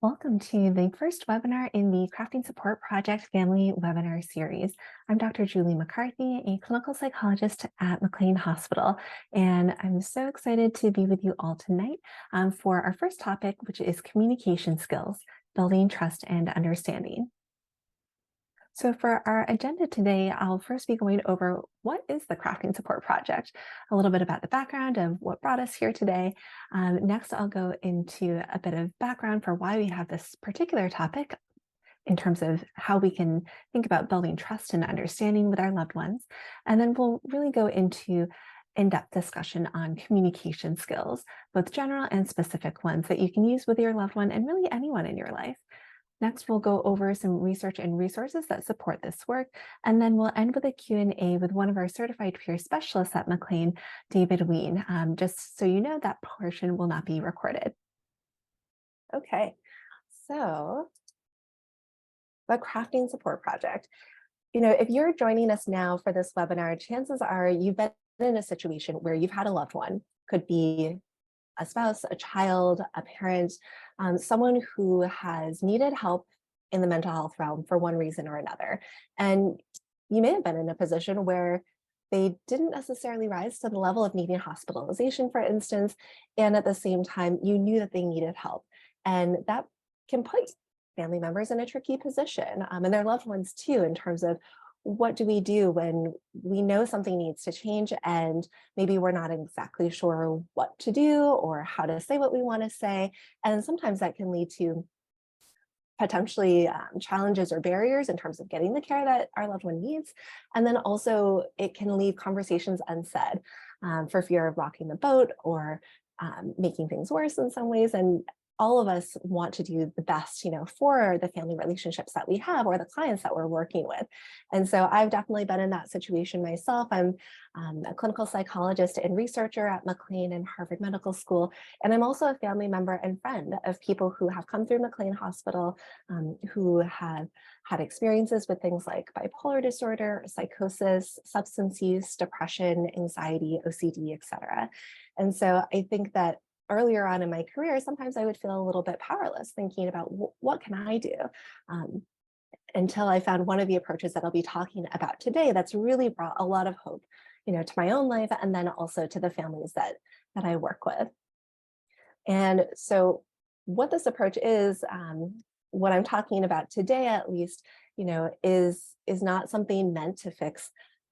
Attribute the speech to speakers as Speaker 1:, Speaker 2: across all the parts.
Speaker 1: Welcome to the first webinar in the Crafting Support Project Family Webinar Series. I'm Dr. Julie McCarthy, a clinical psychologist at McLean Hospital, and I'm so excited to be with you all tonight for our first topic, which is communication skills, building trust and understanding. So for our agenda today, I'll first be going over what is the Crafting Support Project, a little bit about the background of what brought us here today. Next, I'll go into a bit of background for why we have this particular topic in terms of how we can think about building trust and understanding with our loved ones. And then we'll really go into in-depth discussion on communication skills, both general and specific ones that you can use with your loved one and really anyone in your life. Next, we'll go over some research and resources that support this work, and then we'll end with a Q&A with one of our certified peer specialists at McLean, David Ween. Just so you know, that portion will not be recorded. Okay, so the Crafting Support Project. If you're joining us now for this webinar, chances are you've been in a situation where you've had a loved one, could be a spouse, a child, a parent, someone who has needed help in the mental health realm for one reason or another. And you may have been in a position where they didn't necessarily rise to the level of needing hospitalization, for instance, and at the same time, you knew that they needed help. And that can put family members in a tricky position, and their loved ones too, in terms of what do we do when we know something needs to change and maybe we're not exactly sure what to do or how to say what we want to say. And sometimes that can lead to potentially challenges or barriers in terms of getting the care that our loved one needs. And then also it can leave conversations unsaid for fear of rocking the boat or making things worse in some ways. And all of us want to do the best, for the family relationships that we have or the clients that we're working with. And so I've definitely been in that situation myself. I'm a clinical psychologist and researcher at McLean and Harvard Medical School. And I'm also a family member and friend of people who have come through McLean Hospital, who have had experiences with things like bipolar disorder, psychosis, substance use, depression, anxiety, OCD, etc. And so I think that earlier on in my career, sometimes I would feel a little bit powerless thinking about what can I do, until I found one of the approaches that I'll be talking about today that's really brought a lot of hope, to my own life and then also to the families that I work with. And so what this approach is, what I'm talking about today, at least, is not something meant to fix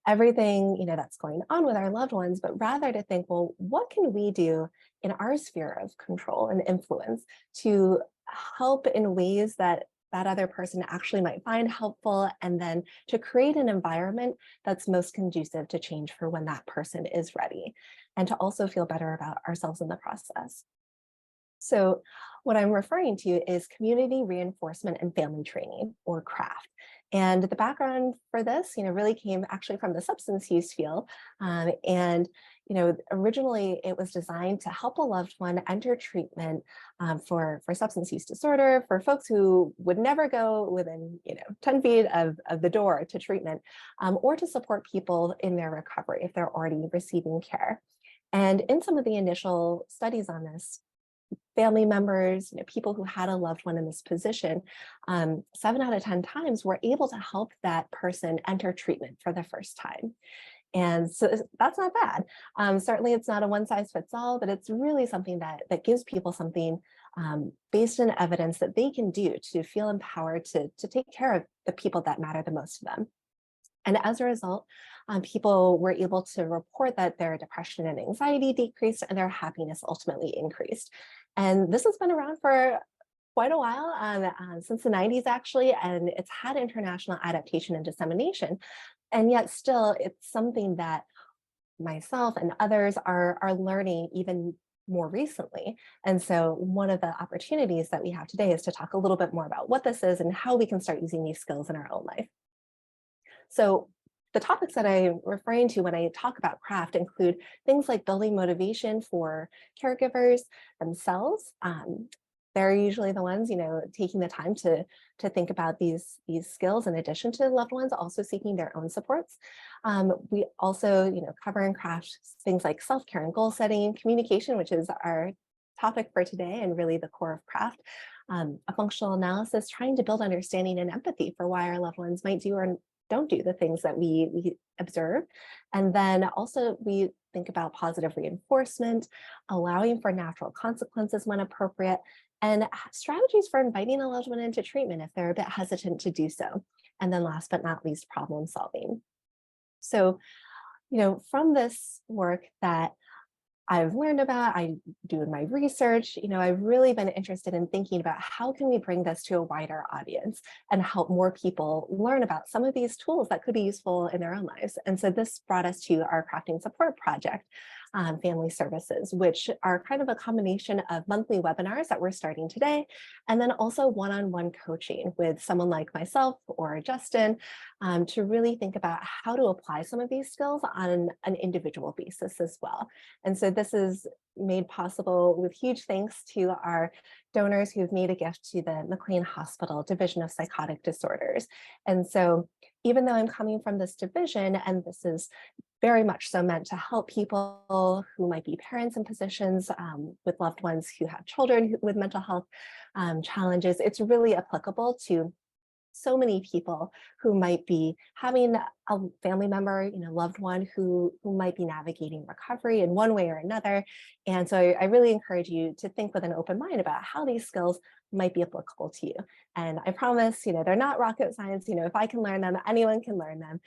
Speaker 1: everything that's going on with our loved ones, but rather to think, well, what can we do in our sphere of control and influence to help in ways that that other person actually might find helpful, and then to create an environment that's most conducive to change for when that person is ready, and to also feel better about ourselves in the process. So what I'm referring to is community reinforcement and family training, or CRAFT. And the background for this, really came actually from the substance use field. Originally it was designed to help a loved one enter treatment for substance use disorder, for folks who would never go within 10 feet of the door to treatment, or to support people in their recovery if they're already receiving care. And in some of the initial studies on this, family members, people who had a loved one in this position, 7 out of 10 times were able to help that person enter treatment for the first time. And so that's not bad. Certainly it's not a one size fits all, but it's really something that gives people something based in evidence that they can do to feel empowered to take care of the people that matter the most to them. And as a result, people were able to report that their depression and anxiety decreased and their happiness ultimately increased. And this has been around for quite a while, since the 90s actually, and it's had international adaptation and dissemination. And yet still, it's something that myself and others are learning even more recently. And so one of the opportunities that we have today is to talk a little bit more about what this is and how we can start using these skills in our own life. So the topics that I'm referring to when I talk about CRAFT include things like building motivation for caregivers themselves. They're usually the ones, taking the time to think about these skills in addition to loved ones, also seeking their own supports. We also, cover and craft things like self-care and goal setting, communication, which is our topic for today and really the core of craft, a functional analysis trying to build understanding and empathy for why our loved ones might do or don't do the things that we observe. And then also we think about positive reinforcement, allowing for natural consequences when appropriate, and strategies for inviting a loved one into treatment if they're a bit hesitant to do so. And then last but not least, problem solving. So, from this work that I've learned about, I do in my research, I've really been interested in thinking about how can we bring this to a wider audience and help more people learn about some of these tools that could be useful in their own lives. And so this brought us to our crafting support project, family services, which are kind of a combination of monthly webinars that we're starting today, and then also one-on-one coaching with someone like myself or Justin to really think about how to apply some of these skills on an individual basis as well. And so this is made possible with huge thanks to our donors who've made a gift to the McLean Hospital Division of Psychotic Disorders. And so even though I'm coming from this division, and this is very much so meant to help people who might be parents in positions with loved ones who have children with mental health challenges, it's really applicable to so many people who might be having a family member, loved one who might be navigating recovery in one way or another. And so I really encourage you to think with an open mind about how these skills might be applicable to you. And I promise, they're not rocket science. If I can learn them, anyone can learn them.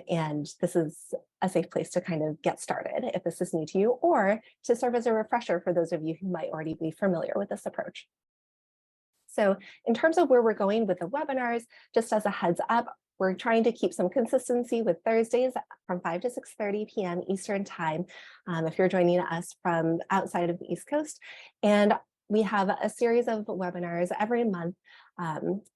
Speaker 1: And this is a safe place to kind of get started if this is new to you, or to serve as a refresher for those of you who might already be familiar with this approach. So in terms of where we're going with the webinars, just as a heads up, we're trying to keep some consistency with Thursdays from 5 to 6:30 p.m. Eastern time, if you're joining us from outside of the East Coast. And we have a series of webinars every month,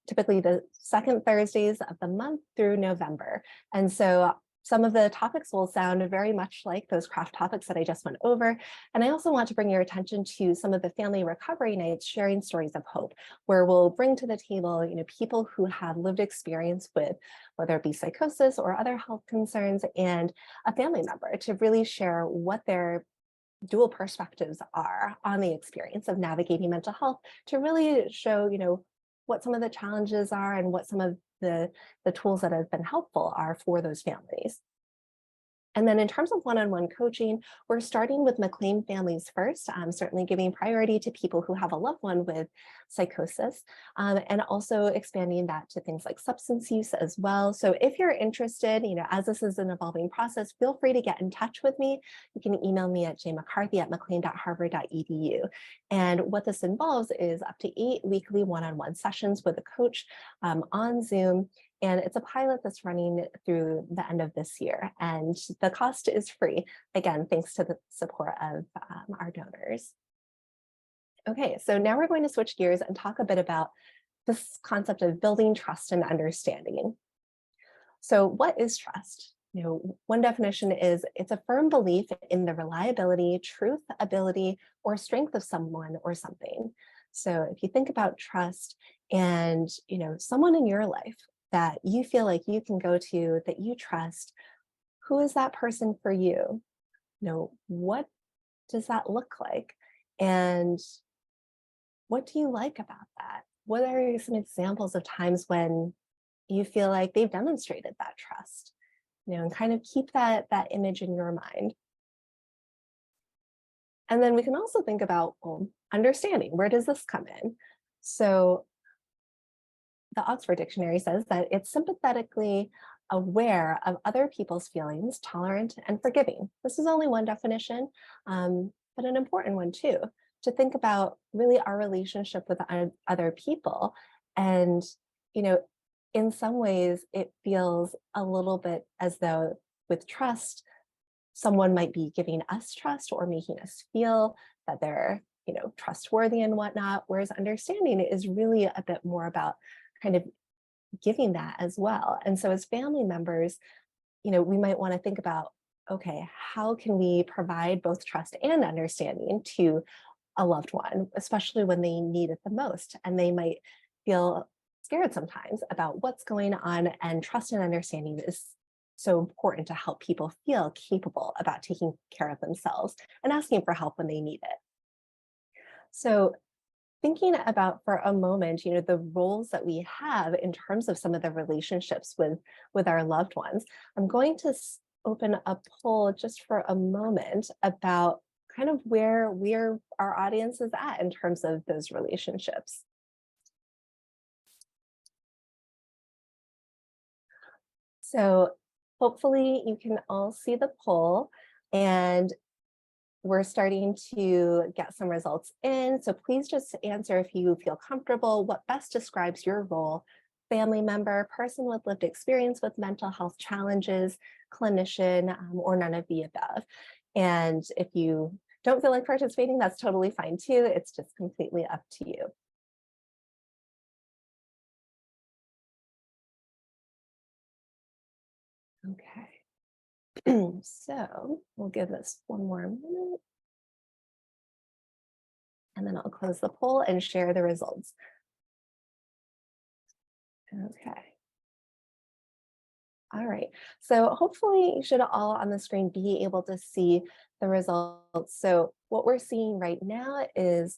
Speaker 1: typically the second Thursdays of the month through November. And so some of the topics will sound very much like those craft topics that I just went over. And I also want to bring your attention to some of the family recovery nights, sharing stories of hope, where we'll bring to the table, people who have lived experience with, whether it be psychosis or other health concerns, and a family member to really share what their dual perspectives are on the experience of navigating mental health, to really show, what some of the challenges are and what some of the tools that have been helpful are for those families. And then in terms of one-on-one coaching, we're starting with McLean families first, certainly giving priority to people who have a loved one with psychosis, and also expanding that to things like substance use as well. So if you're interested, as this is an evolving process, feel free to get in touch with me. You can email me at jmccarthy@mclean.harvard.edu. And what this involves is up to 8 weekly one-on-one sessions with a coach on Zoom. And it's a pilot that's running through the end of this year. And the cost is free, again, thanks to the support of our donors. Okay, so now we're going to switch gears and talk a bit about this concept of building trust and understanding. So what is trust? One definition is it's a firm belief in the reliability, truth, ability, or strength of someone or something. So if you think about trust and, someone in your life that you feel like you can go to, that you trust, who is that person for you? What does that look like? And what do you like about that? What are some examples of times when you feel like they've demonstrated that trust? And kind of keep that image in your mind. And then we can also think about, understanding. Where does this come in? So the Oxford Dictionary says that it's sympathetically aware of other people's feelings, tolerant and forgiving. This is only one definition, but an important one too, to think about really our relationship with other people. And, in some ways it feels a little bit as though with trust, someone might be giving us trust or making us feel that they're, trustworthy and whatnot, whereas understanding is really a bit more about kind of giving that as well. And so as family members, we might want to think about, okay, how can we provide both trust and understanding to a loved one, especially when they need it the most, and they might feel scared sometimes about what's going on, and trust and understanding is so important to help people feel capable about taking care of themselves and asking for help when they need it. So thinking about for a moment, the roles that we have in terms of some of the relationships with our loved ones, I'm going to open a poll just for a moment about kind of where our audience is at in terms of those relationships. So hopefully you can all see the poll, and we're starting to get some results in. So please just answer if you feel comfortable, what best describes your role: family member, person with lived experience with mental health challenges, clinician, or none of the above. And if you don't feel like participating, that's totally fine too. It's just completely up to you. Okay. So we'll give this one more minute, and then I'll close the poll and share the results. Okay. All right. So hopefully you should all on the screen be able to see the results. So what we're seeing right now is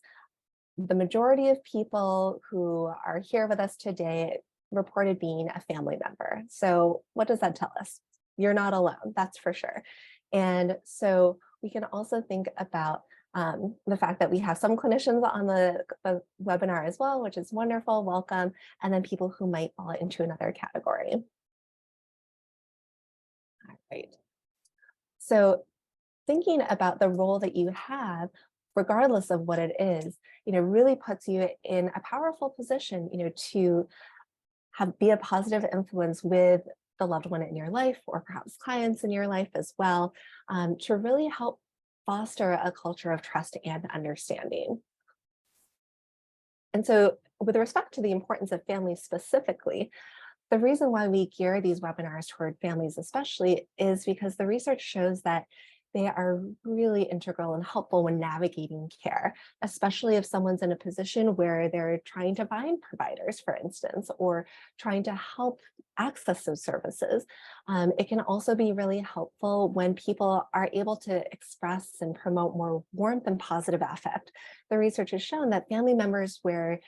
Speaker 1: the majority of people who are here with us today reported being a family member. So what does that tell us? You're not alone, that's for sure. And so we can also think about the fact that we have some clinicians on the webinar as well, which is wonderful, welcome, and then people who might fall into another category. All right. So thinking about the role that you have, regardless of what it is, really puts you in a powerful position, to be a positive influence with the loved one in your life, or perhaps clients in your life as well, to really help foster a culture of trust and understanding. And so with respect to the importance of families specifically, the reason why we gear these webinars toward families especially is because the research shows that they are really integral and helpful when navigating care, especially if someone's in a position where they're trying to find providers, for instance, or trying to help access those services. It can also be really helpful when people are able to express and promote more warmth and positive affect. The research has shown that family members where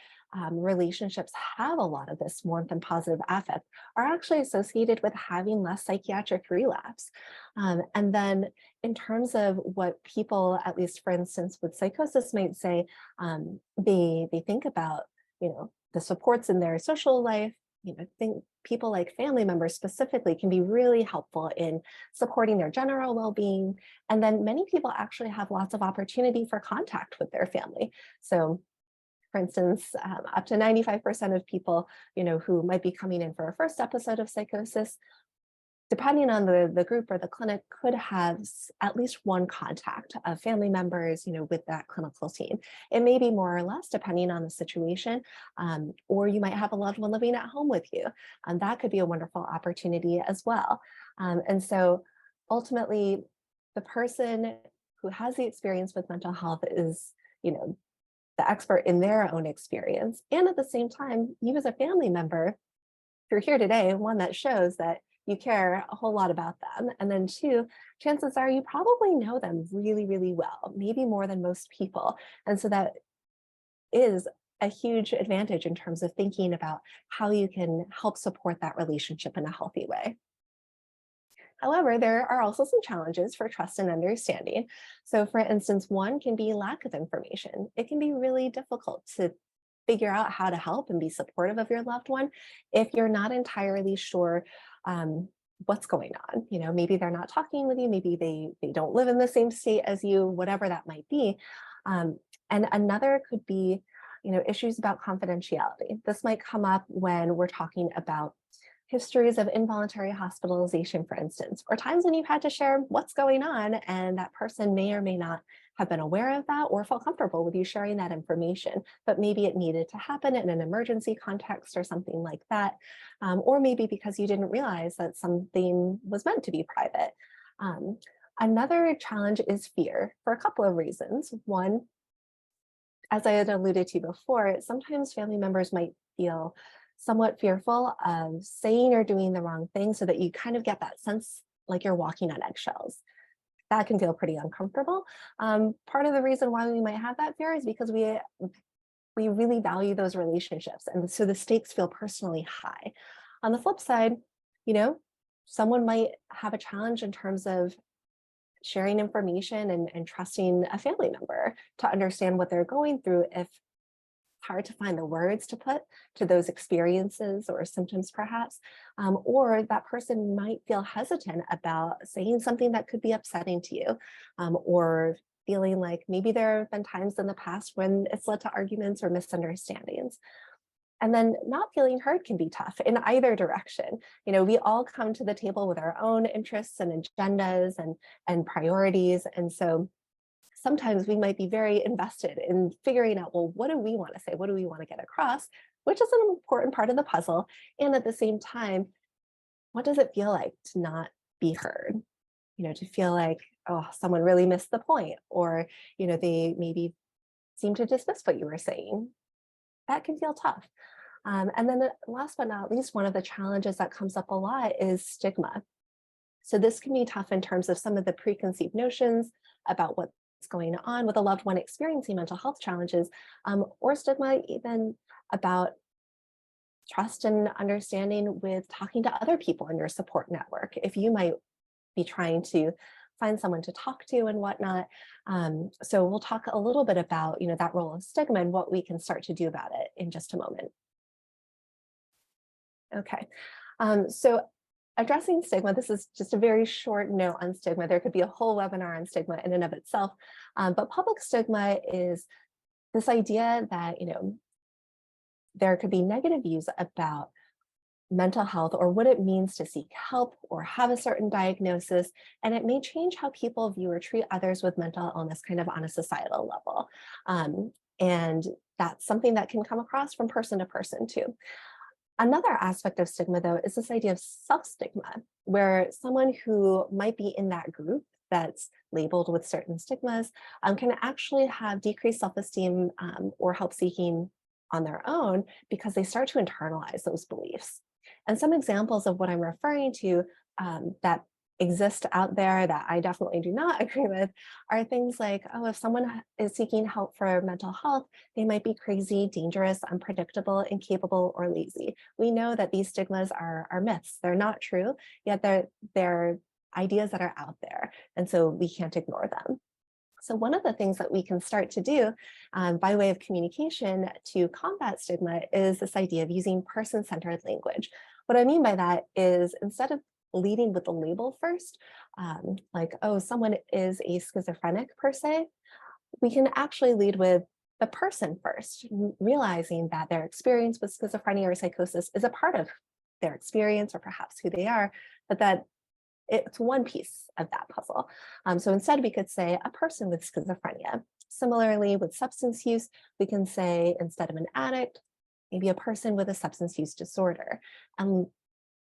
Speaker 1: relationships have a lot of this warmth and positive affect are actually associated with having less psychiatric relapse. And then in terms of what people, at least for instance, with psychosis might say, they think about, the supports in their social life, think people like family members specifically can be really helpful in supporting their general well-being. And then many people actually have lots of opportunity for contact with their family. So for instance, up to 95% of people, who might be coming in for a first episode of psychosis, depending on the group or the clinic, could have at least one contact of family members, with that clinical team. It may be more or less depending on the situation, or you might have a loved one living at home with you. That could be a wonderful opportunity as well. And so ultimately, the person who has the experience with mental health is, the expert in their own experience. And at the same time, you as a family member, you're here today, one, that shows that you care a whole lot about them. And then two, chances are you probably know them really, really well, maybe more than most people. And so that is a huge advantage in terms of thinking about how you can help support that relationship in a healthy way. However, there are also some challenges for trust and understanding. So for instance, one can be lack of information. It can be really difficult to figure out how to help and be supportive of your loved one if you're not entirely sure what's going on. Maybe they're not talking with you, maybe they don't live in the same state as you, whatever that might be. And another could be, issues about confidentiality. This might come up when we're talking about histories of involuntary hospitalization, for instance, or times when you've had to share what's going on and that person may or may not have been aware of that or felt comfortable with you sharing that information, but maybe it needed to happen in an emergency context or something like that, or maybe because you didn't realize that something was meant to be private. Another challenge is fear for a couple of reasons. One, as I had alluded to before, sometimes family members might feel somewhat fearful of saying or doing the wrong thing, so that you kind of get that sense like you're walking on eggshells. that can feel pretty uncomfortable. Part of the reason why we might have that fear is because we really value those relationships. And so the stakes feel personally high. On the flip side, you know, someone might have a challenge in terms of sharing information and trusting a family member to understand what they're going through if it's hard to find the words to put to those experiences or symptoms perhaps, or that person might feel hesitant about saying something that could be upsetting to you, or feeling like maybe there have been times in the past when it's led to arguments or misunderstandings. And then not feeling heard can be tough in either direction. You know, we all come to the table with our own interests and agendas and priorities. And so sometimes we might be very invested in figuring out, well, what do we want to say? What do we want to get across? Which is an important part of the puzzle. And at the same time, what does it feel like to not be heard? You know, to feel like, oh, someone really missed the point, or, you know, they maybe seem to dismiss what you were saying. That can feel tough. And then last but not least, one of the challenges that comes up a lot is stigma. So this can be tough in terms of some of the preconceived notions about what's going on with a loved one experiencing mental health challenges, or stigma even about trust and understanding with talking to other people in your support network. If you might be trying to find someone to talk to and whatnot. So we'll talk a little bit about, you know, that role of stigma and what we can start to do about it in just a moment. Okay, so addressing stigma, this is just a very short note on stigma. There could be a whole webinar on stigma in and of itself, but public stigma is this idea that, you know, there could be negative views about mental health or what it means to seek help or have a certain diagnosis, and it may change how people view or treat others with mental illness kind of on a societal level. And that's something that can come across from person to person too. Another aspect of stigma, though, is this idea of self-stigma, where someone who might be in that group that's labeled with certain stigmas can actually have decreased self-esteem or help seeking on their own because they start to internalize those beliefs. And some examples of what I'm referring to that exist out there that I definitely do not agree with are things like, oh, if someone is seeking help for mental health, they might be crazy, dangerous, unpredictable, incapable, or lazy. We know that these stigmas are myths. They're not true, yet they're ideas that are out there. And so we can't ignore them. So one of the things that we can start to do by way of communication to combat stigma is this idea of using person-centered language. What I mean by that is instead of leading with the label first, like, oh, someone is a schizophrenic per se, we can actually lead with the person first, realizing that their experience with schizophrenia or psychosis is a part of their experience or perhaps who they are, but that it's one piece of that puzzle. So instead we could say a person with schizophrenia. Similarly, with substance use, we can say instead of an addict, maybe a person with a substance use disorder.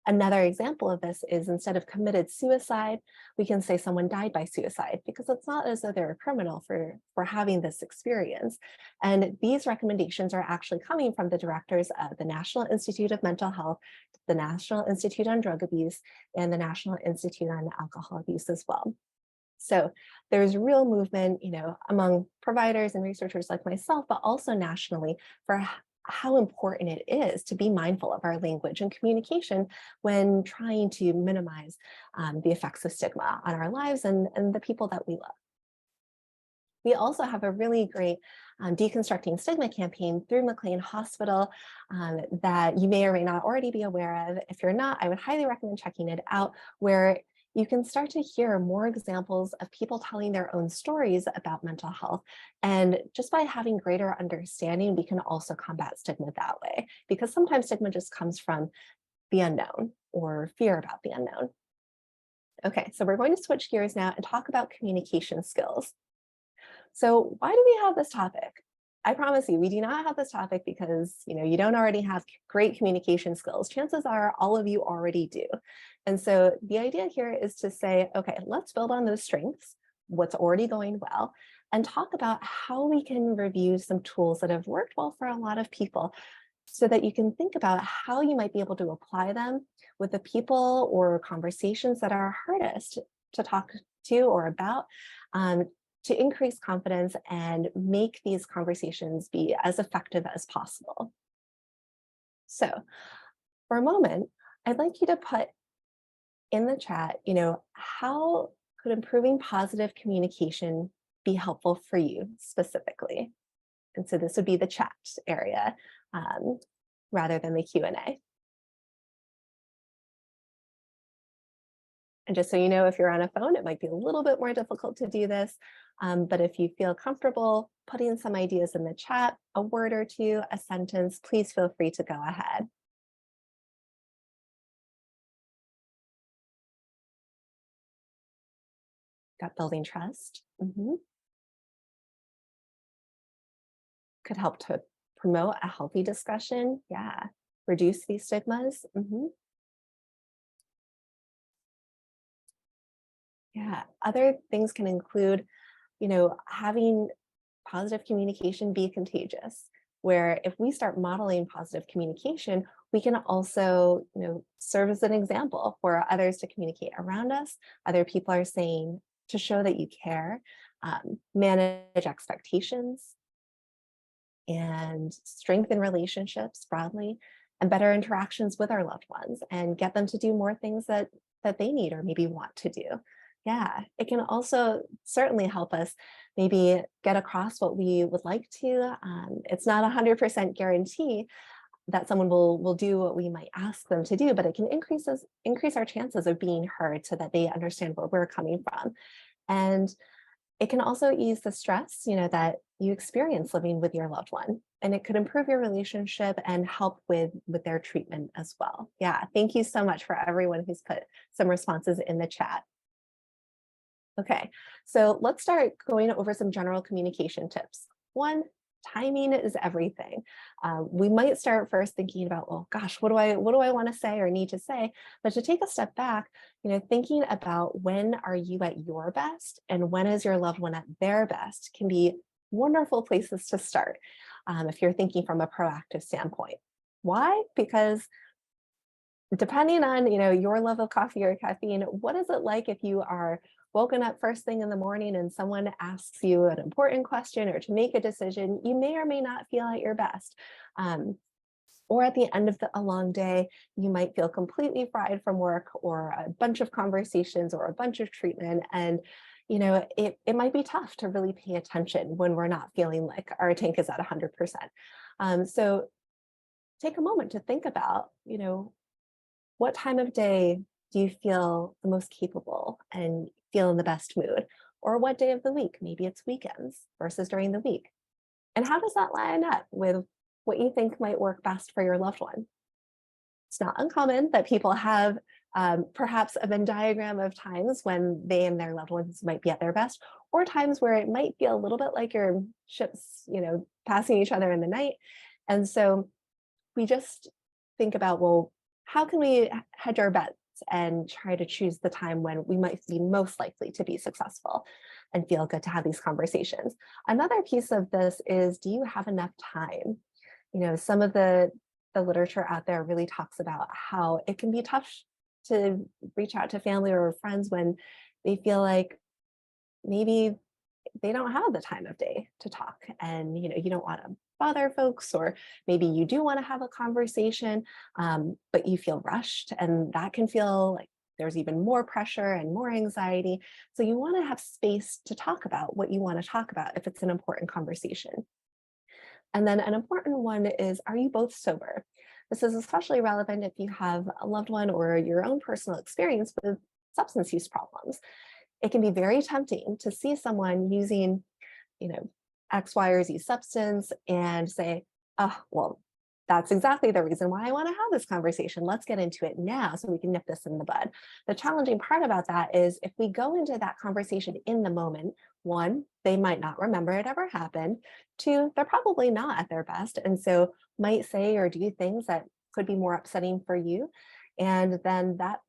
Speaker 1: Another example of this is instead of committed suicide, we can say someone died by suicide because it's not as though they're a criminal for having this experience. And these recommendations are actually coming from the directors of the National Institute of Mental Health, the National Institute on Drug Abuse, and the National Institute on Alcohol Abuse as well. So there's real movement, you know, among providers and researchers like myself, but also nationally for how important it is to be mindful of our language and communication when trying to minimize the effects of stigma on our lives and the people that we love. We also have a really great deconstructing stigma campaign through McLean Hospital that you may or may not already be aware of. If you're not, I would highly recommend checking it out, where you can start to hear more examples of people telling their own stories about mental health. And just by having greater understanding, we can also combat stigma that way, because sometimes stigma just comes from the unknown or fear about the unknown. Okay, so we're going to switch gears now and talk about communication skills. So why do we have this topic? I promise you, we do not have this topic because, you know, you don't already have great communication skills. Chances are all of you already do. And so the idea here is to say, okay, let's build on those strengths, what's already going well, and talk about how we can review some tools that have worked well for a lot of people so that you can think about how you might be able to apply them with the people or conversations that are hardest to talk to or about, to increase confidence and make these conversations be as effective as possible. So for a moment, I'd like you to put in the chat, how could improving positive communication be helpful for you specifically? And so this would be the chat area rather than the Q&A. And just so you know, if you're on a phone, it might be a little bit more difficult to do this. But if you feel comfortable putting some ideas in the chat, a word or two, a sentence, please feel free to go ahead. Got building trust. Could help to promote a healthy discussion. Yeah. Reduce these stigmas. Yeah. Other things can include, having positive communication be contagious, where if we start modeling positive communication, we can also, serve as an example for others to communicate around us. Other people are saying to show that you care, manage expectations, and strengthen relationships broadly, and better interactions with our loved ones, and get them to do more things that they need or maybe want to do. Yeah, it can also certainly help us maybe get across what we would like to. It's not 100% guarantee that someone will do what we might ask them to do, but it can increase our chances of being heard so that they understand where we're coming from. And it can also ease the stress, that you experience living with your loved one, and it could improve your relationship and help with their treatment as well. Yeah, thank you so much for everyone who's put some responses in the chat. Okay, so let's start going over some general communication tips. One, timing is everything. We might start first thinking about, oh gosh, what do I want to say or need to say? But to take a step back, thinking about when are you at your best and when is your loved one at their best can be wonderful places to start if you're thinking from a proactive standpoint. Why? Because depending on your love of coffee or caffeine, what is it like if you are woken up first thing in the morning and someone asks you an important question or to make a decision? You may or may not feel at your best. Or at the end of a long day, you might feel completely fried from work or a bunch of conversations or a bunch of treatment. And it might be tough to really pay attention when we're not feeling like our tank is at 100%. So take a moment to think about, what time of day do you feel the most capable and feel in the best mood? Or what day of the week? Maybe it's weekends versus during the week. And how does that line up with what you think might work best for your loved one? It's not uncommon that people have perhaps a Venn diagram of times when they and their loved ones might be at their best, or times where it might feel a little bit like your ships, passing each other in the night. And so we just think about, well, how can we hedge our bets and try to choose the time when we might be most likely to be successful and feel good to have these conversations? Another piece of this is, do you have enough time? Some of the literature out there really talks about how it can be tough to reach out to family or friends when they feel like maybe they don't have the time of day to talk, and you don't want to bother folks, or maybe you do want to have a conversation, but you feel rushed, and that can feel like there's even more pressure and more anxiety. So you want to have space to talk about what you want to talk about if it's an important conversation. And then an important one is, are you both sober? This is especially relevant if you have a loved one or your own personal experience with substance use problems. It can be very tempting to see someone using, X, Y, or Z substance and say, oh, well, that's exactly the reason why I want to have this conversation. Let's get into it now so we can nip this in the bud. The challenging part about that is if we go into that conversation in the moment, one, they might not remember it ever happened. Two, they're probably not at their best, and so might say or do things that could be more upsetting for you. And then that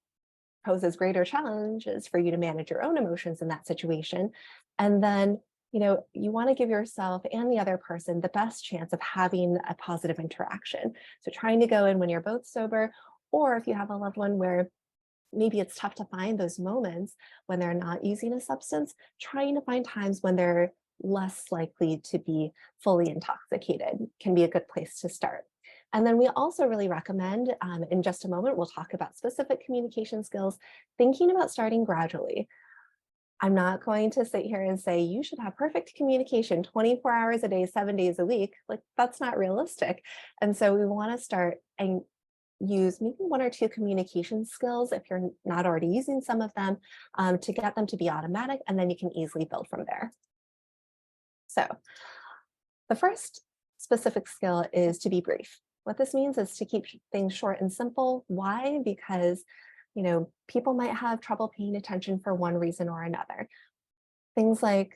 Speaker 1: poses greater challenges for you to manage your own emotions in that situation. And then, you want to give yourself and the other person the best chance of having a positive interaction. So trying to go in when you're both sober, or if you have a loved one where maybe it's tough to find those moments when they're not using a substance, trying to find times when they're less likely to be fully intoxicated can be a good place to start. And then we also really recommend, in just a moment, we'll talk about specific communication skills, thinking about starting gradually. I'm not going to sit here and say you should have perfect communication 24 hours a day, 7 days a week. Like, that's not realistic. And so we want to start and use maybe one or two communication skills if you're not already using some of them, to get them to be automatic, and then you can easily build from there. So the first specific skill is to be brief. What this means is to keep things short and simple. Why? Because people might have trouble paying attention for one reason or another. Things like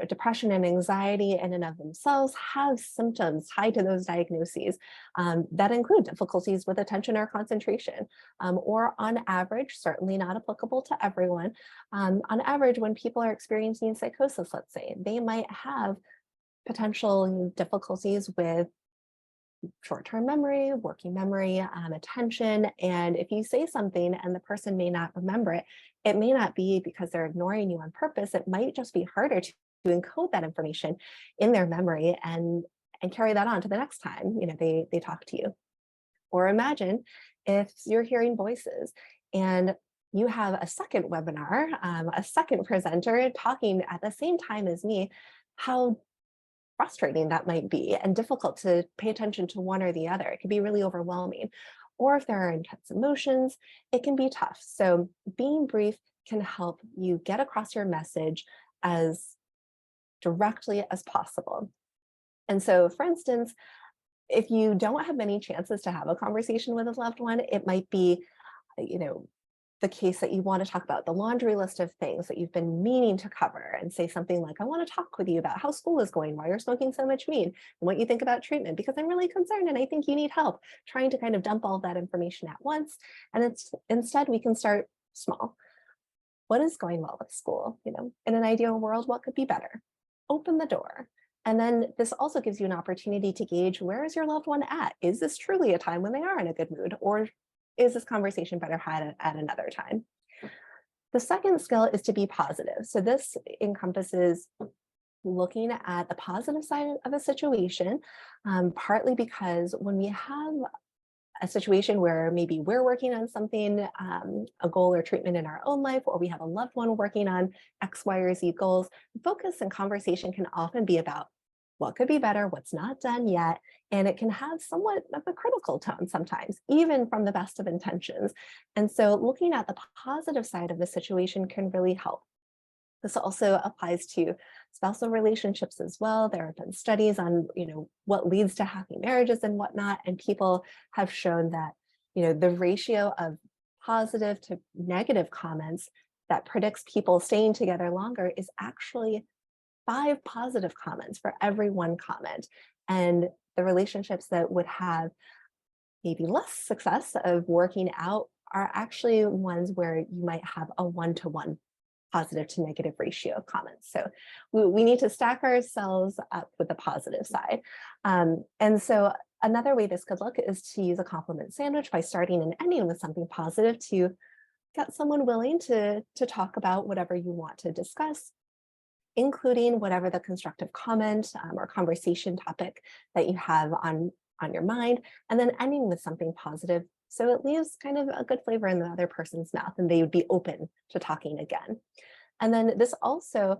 Speaker 1: depression and anxiety in and of themselves have symptoms tied to those diagnoses that include difficulties with attention or concentration, or on average, certainly not applicable to everyone, on average, when people are experiencing psychosis, let's say, they might have potential difficulties with short-term memory, working memory, attention. And if you say something and the person may not remember it, it may not be because they're ignoring you on purpose. It might just be harder to encode that information in their memory and carry that on to the next time they talk to you. Or imagine if you're hearing voices and you have a second webinar, a second presenter talking at the same time as me, how frustrating that might be and difficult to pay attention to one or the other. It can be really overwhelming. Or if there are intense emotions, it can be tough. So being brief can help you get across your message as directly as possible. And so, for instance, if you don't have many chances to have a conversation with a loved one, it might be, the case that you want to talk about, the laundry list of things that you've been meaning to cover, and say something like, I want to talk with you about how school is going, why you're smoking so much weed, and what you think about treatment, because I'm really concerned and I think you need help, trying to kind of dump all of that information at once. And instead we can start small. What is going well with school? In an ideal world, what could be better? Open the door. And then this also gives you an opportunity to gauge, where is your loved one at? Is this truly a time when they are in a good mood? Or is this conversation better had at another time? The second skill is to be positive. So this encompasses looking at the positive side of a situation, partly because when we have a situation where maybe we're working on something, a goal or treatment in our own life, or we have a loved one working on X, Y, or Z goals, focus and conversation can often be about what could be better, what's not done yet, and it can have somewhat of a critical tone sometimes, even from the best of intentions. And so looking at the positive side of the situation can really help. This also applies to spousal relationships as well. There have been studies on, what leads to happy marriages and whatnot, and people have shown that, the ratio of positive to negative comments that predicts people staying together longer is actually 5 positive comments for every 1 comment. And the relationships that would have maybe less success of working out are actually ones where you might have a 1-to-1 positive to negative ratio of comments. So we need to stack ourselves up with the positive side. And so another way this could look is to use a compliment sandwich by starting and ending with something positive to get someone willing to talk about whatever you want to discuss, including whatever the constructive comment or conversation topic that you have on your mind, and then ending with something positive. So it leaves kind of a good flavor in the other person's mouth and they would be open to talking again. And then this also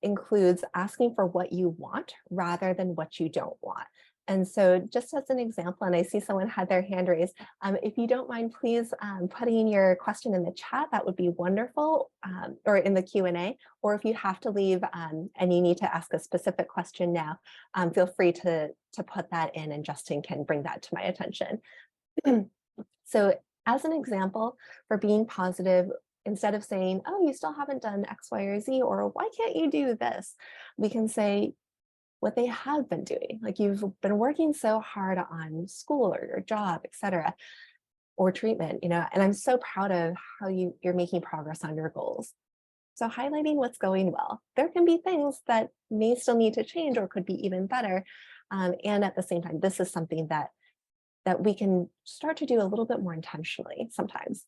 Speaker 1: includes asking for what you want rather than what you don't want. And so just as an example, and I see someone had their hand raised, if you don't mind, please putting your question in the chat, that would be wonderful, or in the Q&A, or if you have to leave and you need to ask a specific question now, feel free to put that in and Justin can bring that to my attention. So as an example for being positive, instead of saying, oh, you still haven't done X, Y, or Z, or why can't you do this? We can say what they have been doing. Like, you've been working so hard on school or your job, et cetera, or treatment, and I'm so proud of how you're making progress on your goals. So highlighting what's going well. There can be things that may still need to change or could be even better. And at the same time, this is something that we can start to do a little bit more intentionally sometimes.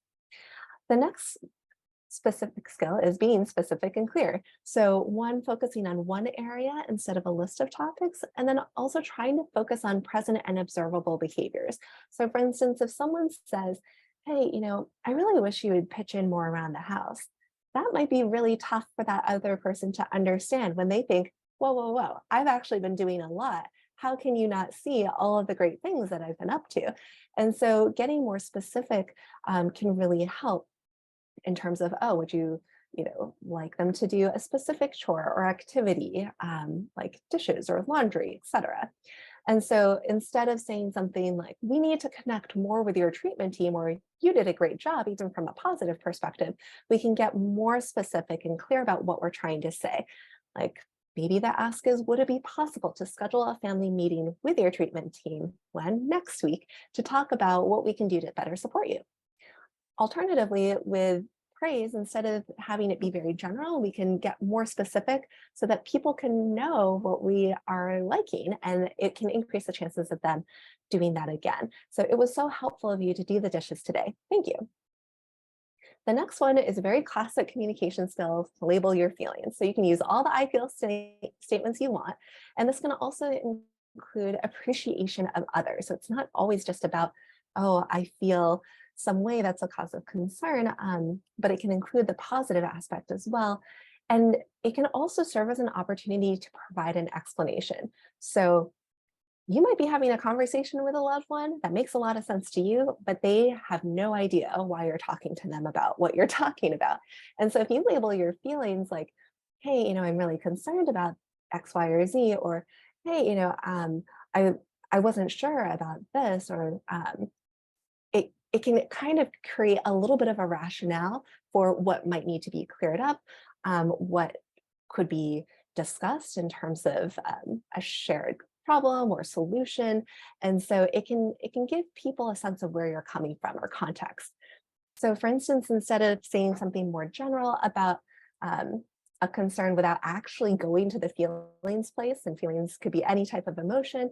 Speaker 1: The next specific skill is being specific and clear. So one, focusing on one area instead of a list of topics, and then also trying to focus on present and observable behaviors. So for instance, if someone says, hey, I really wish you would pitch in more around the house, that might be really tough for that other person to understand when they think, whoa, whoa, whoa, I've actually been doing a lot. How can you not see all of the great things that I've been up to? And so getting more specific can really help in terms of, oh, would you, like them to do a specific chore or activity, like dishes or laundry, etc. And so instead of saying something like, we need to connect more with your treatment team, or you did a great job, even from a positive perspective, we can get more specific and clear about what we're trying to say. Like maybe the ask is, would it be possible to schedule a family meeting with your treatment team when next week to talk about what we can do to better support you? Alternatively, with praise, instead of having it be very general, we can get more specific so that people can know what we are liking, and it can increase the chances of them doing that again. So it was so helpful of you to do the dishes today. Thank you. The next one is a very classic communication skill, to label your feelings. So you can use all the I feel statements you want, and this can also include appreciation of others. So it's not always just about, oh, I feel some way that's a cause of concern, but it can include the positive aspect as well. And it can also serve as an opportunity to provide an explanation. So you might be having a conversation with a loved one that makes a lot of sense to you, but they have no idea why you're talking to them about what you're talking about. And so if you label your feelings like, hey, I'm really concerned about X, Y, or Z, or hey, I wasn't sure about this, or it can kind of create a little bit of a rationale for what might need to be cleared up, what could be discussed in terms of a shared problem or solution. And so it can give people a sense of where you're coming from or context. So for instance, instead of saying something more general about a concern without actually going to the feelings place, and feelings could be any type of emotion,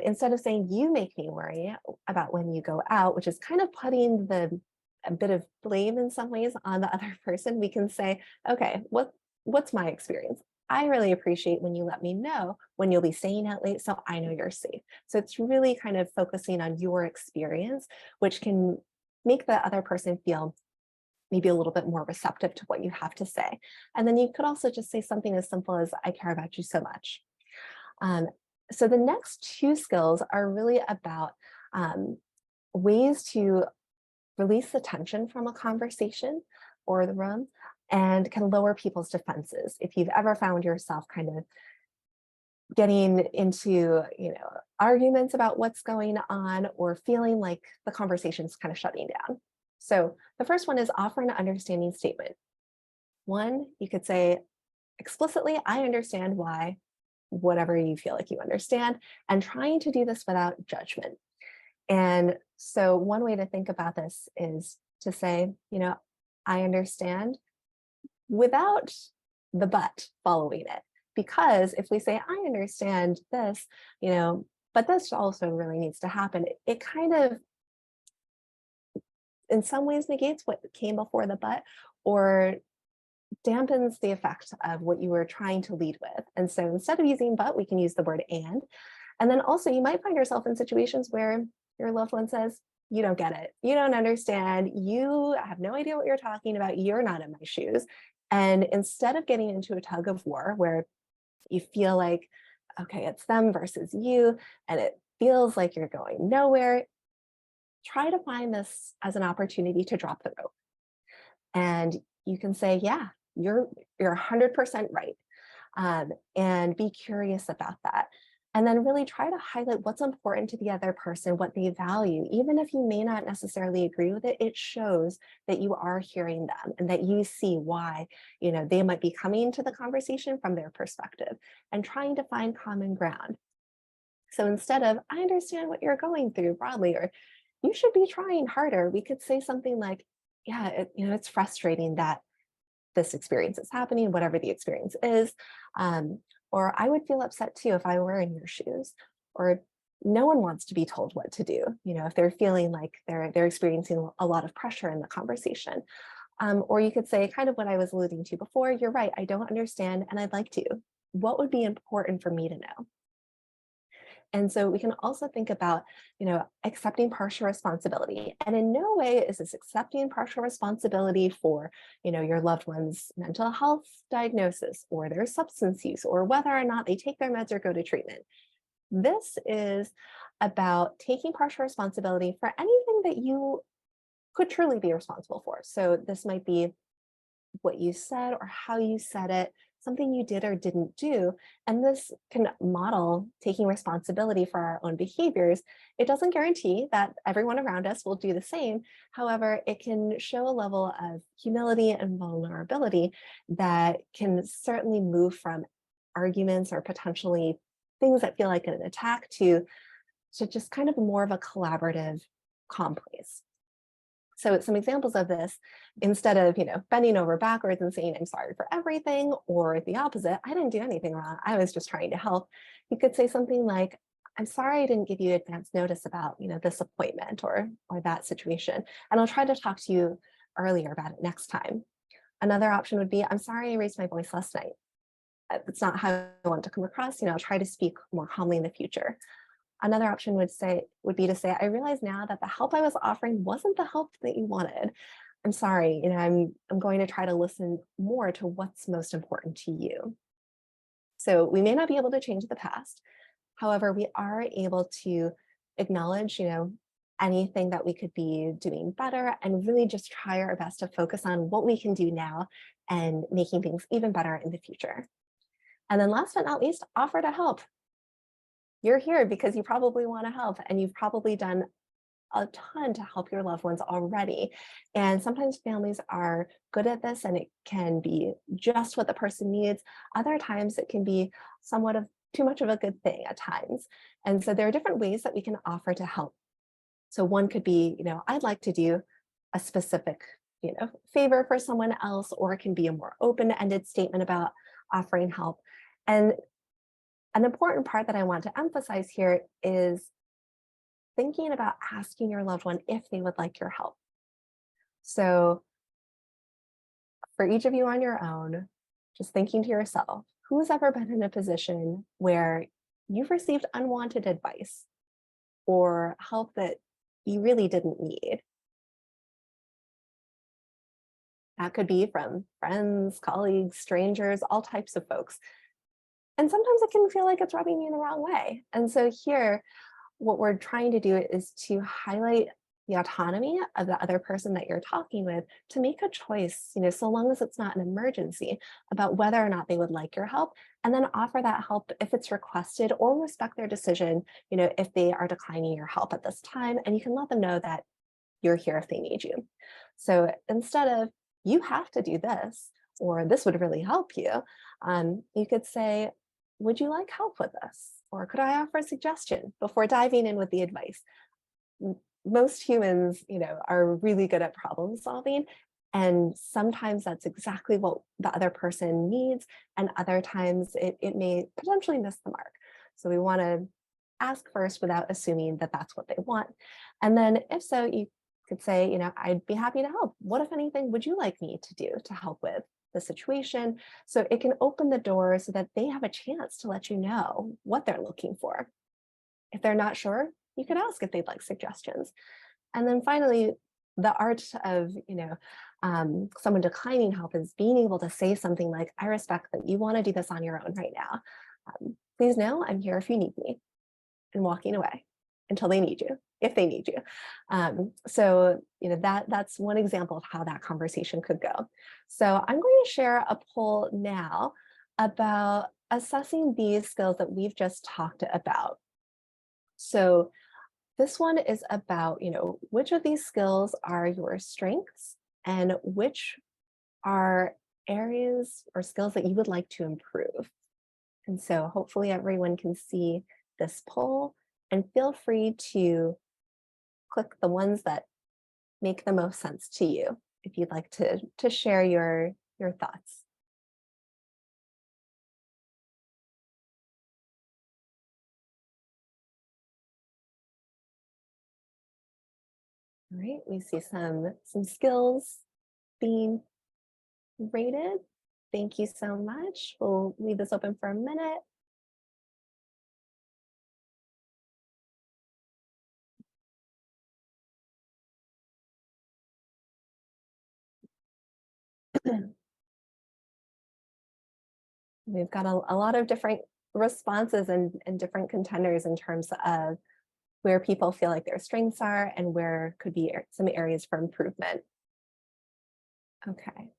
Speaker 1: instead of saying, you make me worry about when you go out, which is kind of putting a bit of blame in some ways on the other person, we can say, okay, what's my experience? I really appreciate when you let me know when you'll be staying out late, so I know you're safe. So it's really kind of focusing on your experience, which can make the other person feel maybe a little bit more receptive to what you have to say. And then you could also just say something as simple as, I care about you so much. So the next two skills are really about ways to release the tension from a conversation or the room, and can lower people's defenses. If you've ever found yourself kind of getting into arguments about what's going on, or feeling like the conversation's kind of shutting down. So the first one is offer an understanding statement. One, you could say explicitly, I understand why, whatever you feel like you understand, and trying to do this without judgment. And so one way to think about this is to say, I understand, without the but following it. Because if we say, I understand this, but this also really needs to happen, it kind of, in some ways, negates what came before the but, or dampens the effect of what you were trying to lead with. And so instead of using but, we can use the word and. And then also you might find yourself in situations where your loved one says, you don't get it, you don't understand, you have no idea what you're talking about, you're not in my shoes. And instead of getting into a tug of war where you feel like, okay, it's them versus you, and it feels like you're going nowhere, try to find this as an opportunity to drop the rope. And you can say, yeah, you're 100% right. And be curious about that. And then really try to highlight what's important to the other person, what they value. Even if you may not necessarily agree with it, it shows that you are hearing them and that you see why, they might be coming to the conversation from their perspective, and trying to find common ground. So instead of, I understand what you're going through broadly, or you should be trying harder, we could say something like, yeah, it's frustrating that this experience is happening, whatever the experience is. Or I would feel upset too if I were in your shoes. Or no one wants to be told what to do, if they're feeling like they're experiencing a lot of pressure in the conversation. Or you could say kind of what I was alluding to before, you're right, I don't understand and I'd like to. What would be important for me to know? And so we can also think about, accepting partial responsibility. And in no way is this accepting partial responsibility for, your loved one's mental health diagnosis or their substance use or whether or not they take their meds or go to treatment. This is about taking partial responsibility for anything that you could truly be responsible for. So this might be what you said or how you said it, something you did or didn't do. And this can model taking responsibility for our own behaviors. It doesn't guarantee that everyone around us will do the same. However, it can show a level of humility and vulnerability that can certainly move from arguments or potentially things that feel like an attack to just kind of more of a collaborative, calm place. So some examples of this, instead of, bending over backwards and saying, I'm sorry for everything, or the opposite, I didn't do anything wrong, I was just trying to help. You could say something like, I'm sorry I didn't give you advance notice about, this appointment or that situation. And I'll try to talk to you earlier about it next time. Another option would be, I'm sorry I raised my voice last night. That's not how I want to come across. I'll try to speak more calmly in the future. Another option would be to say, I realize now that the help I was offering wasn't the help that you wanted. I'm sorry, I'm going to try to listen more to what's most important to you. So we may not be able to change the past. However, we are able to acknowledge, anything that we could be doing better and really just try our best to focus on what we can do now and making things even better in the future. And then last but not least, offer to help. You're here because you probably want to help and you've probably done a ton to help your loved ones already. And sometimes families are good at this and it can be just what the person needs. Other times it can be somewhat of too much of a good thing at times. And so there are different ways that we can offer to help. So one could be, I'd like to do a specific, favor for someone else, or it can be a more open-ended statement about offering help. And an important part that I want to emphasize here is thinking about asking your loved one if they would like your help. So for each of you on your own, just thinking to yourself, who's ever been in a position where you've received unwanted advice or help that you really didn't need? That could be from friends, colleagues, strangers, all types of folks. And sometimes it can feel like it's rubbing you the wrong way. And so here, what we're trying to do is to highlight the autonomy of the other person that you're talking with to make a choice, so long as it's not an emergency, about whether or not they would like your help, and then offer that help if it's requested or respect their decision, if they are declining your help at this time, and you can let them know that you're here if they need you. So instead of, you have to do this, or this would really help you, you could say, would you like help with this? Or could I offer a suggestion before diving in with the advice? Most humans, are really good at problem solving. And sometimes that's exactly what the other person needs. And other times it may potentially miss the mark. So we want to ask first without assuming that that's what they want. And then if so, you could say, I'd be happy to help. What, if anything, would you like me to do to help with the situation? So it can open the door so that they have a chance to let you know what they're looking for. If they're not sure, you could ask if they'd like suggestions. And then finally, the art of, someone declining help is being able to say something like, I respect that you want to do this on your own right now. Please know I'm here if you need me, and walking away until they need you, if they need you. So, that's one example of how that conversation could go. So I'm going to share a poll now about assessing these skills that we've just talked about. So this one is about, which of these skills are your strengths and which are areas or skills that you would like to improve. And so hopefully everyone can see this poll, and feel free to click the ones that make the most sense to you if you'd like to share your thoughts. All right, we see some skills being rated. Thank you so much. We'll leave this open for a minute. We've got a lot of different responses and different contenders in terms of where people feel like their strengths are and where could be some areas for improvement. Okay,